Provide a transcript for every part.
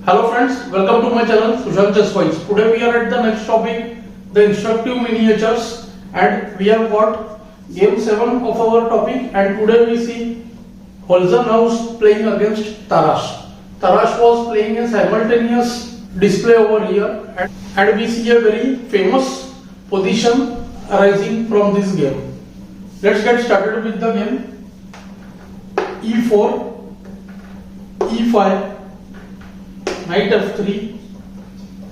Hello friends, welcome to my channel Sushant. Today we are at the next topic, the Instructive Miniatures, and we have got game 7 of our topic, and today we see Holzhausen playing against Tarrasch. Tarrasch was playing a simultaneous display over here, and we see a very famous position arising from this game. Let's get started with the game. E4, E5, Knight F3,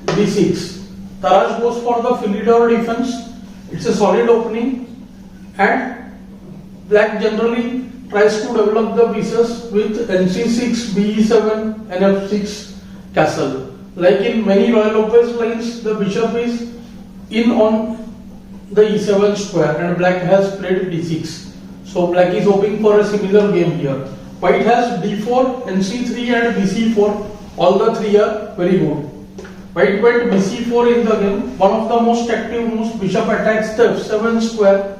D6. Tarrasch goes for the Philidor defense. It's a solid opening, and black generally tries to develop the pieces with NC6, BE7, and F6 castle. Like in many Royal Lopez lines, the bishop is in on the E7 square, and black has played D6. So black is hoping for a similar game here. White has D4, NC3, and BC4. All the three are very good. White went bc4 in the game. One of the most active moves. Bishop attacks the f7 square,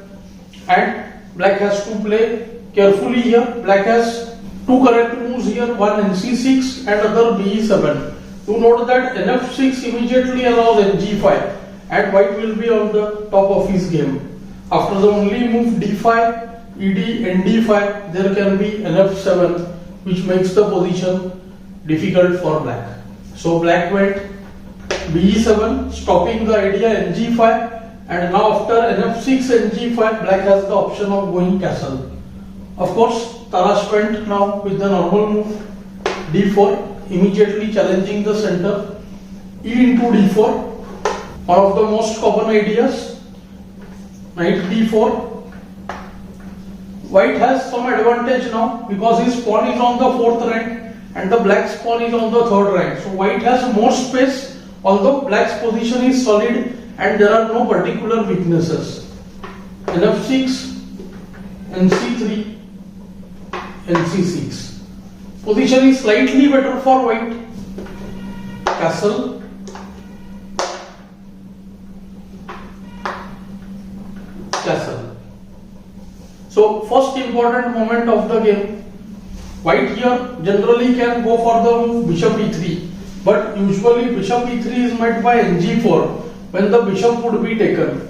and black has to play carefully here. Black has two correct moves here, one nc6 and other be7. Do note that nf6 immediately allows ng5, and white will be on the top of his game. After the only move d5, ed, nd5, there can be nf7, which makes the position difficult for black. So black went be7, stopping the idea ng5, and now after nf6 ng5, black has the option of going castle. Of course, Tarrasch went now with the normal move d4, immediately challenging the center. E into d4, one of the most common ideas. Knight d4. White has some advantage now because his pawn is on the 4th rank and the black's pawn is on the 3rd rank. So white has more space, although black's position is solid and there are no particular weaknesses. nf6, nc3, nc6. Position is slightly better for white. Castle, castle. So first important moment of the game. White here generally can go for the move bishop e3, but usually bishop e3 is met by ng4 when the bishop would be taken.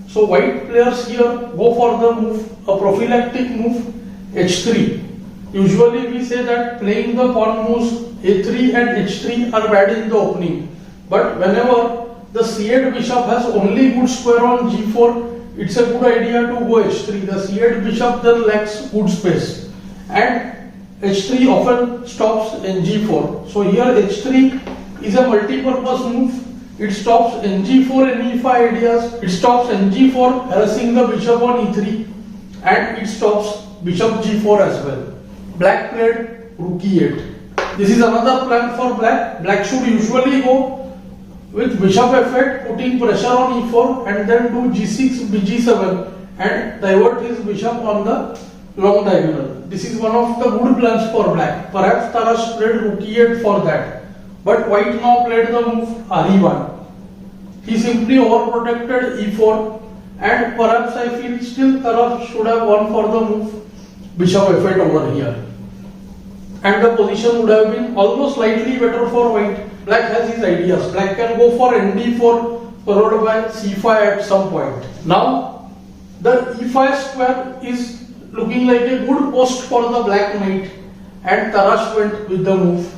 So white players here go for the move, a prophylactic move, h3. Usually we say that playing the pawn moves a3 and h3 are bad in the opening, but whenever the c8 bishop has only good square on g4, it's a good idea to go h3. The c8 bishop then lacks good space, and h3 often stops ng4. So here h3 is a multi-purpose move. It stops ng4 and e5 ideas. It stops ng4 harassing the bishop on e3, and it stops bishop g4 as well. Black played rook e8. This is another plan for black. Black should usually go with bishop f8, putting pressure on e4, and then do g6, bg7, and divert his bishop on the long diagonal. This is one of the good plans for black. Perhaps Tarrasch played rook e8 for that. But white now played the move re1. He simply overprotected e4, and perhaps I feel still Tarrasch should have gone for the move bishop f8 over here. And the position would have been almost slightly better for white. Black has his ideas. Black can go for nd4 followed by c5 at some point. Now the e5 square is looking like a good post for the black knight, and Tarrasch went with the move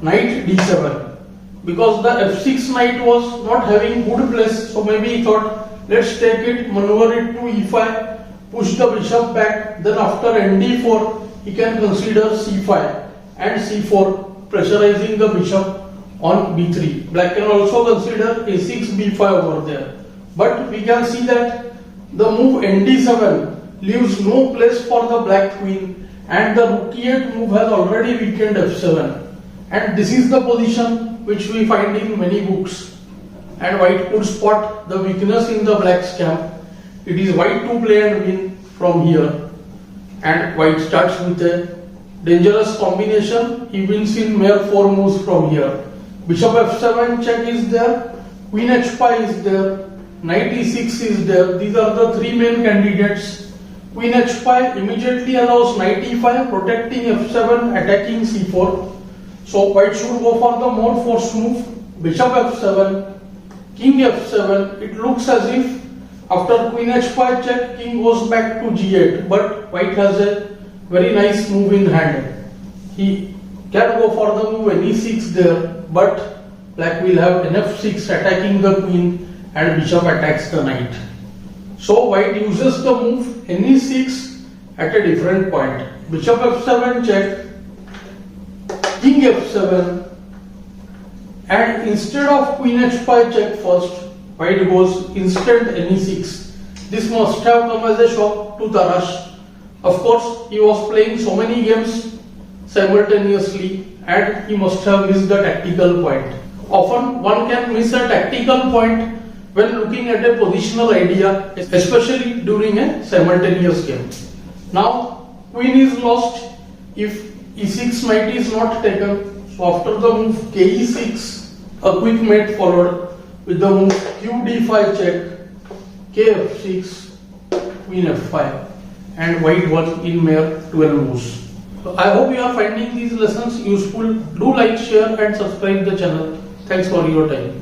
knight d7 because the f6 knight was not having good place. So maybe he thought, let's take it, maneuver it to e5, push the bishop back, then after nd4 he can consider c5 and c4, pressurizing the bishop on b3. Black can also consider a6, b5 over there. But we can see that the move nd7 leaves no place for the black queen, and the rook e8 move has already weakened f7. And this is the position which we find in many books. And white could spot the weakness in the black's camp. It is white to play and win from here. And white starts with a dangerous combination. He wins in mere 4 moves from here. Bishop f7 check is there, queen h5 is there, knight e6 is there. These are the 3 main candidates. Queen h5 immediately allows knight e5, protecting f7, attacking c4. So white should go for the more forced move. Bishop f7, king f7. It looks as if after queen h5 check, king goes back to g8. But white has a very nice move in hand. He can go for the move ne6 there, but black will have nf6 attacking the queen and bishop attacks the knight. So white uses the move ne6 at a different point. Bishop f7 check, king f7, and instead of queen h5 check first, white goes instant ne6. This must have come as a shock to Tarrasch. Of course, he was playing so many games simultaneously and he must have missed the tactical point. Often one can miss a tactical point when looking at a positional idea, especially during a simultaneous game. Now queen is lost if e6 knight is not taken. So after the move ke6, a quick mate followed with the move qd5 check, kf6, queen f5, and white won in mere 12 moves. So I hope you are finding these lessons useful. Do like, share and subscribe the channel. Thanks for your time.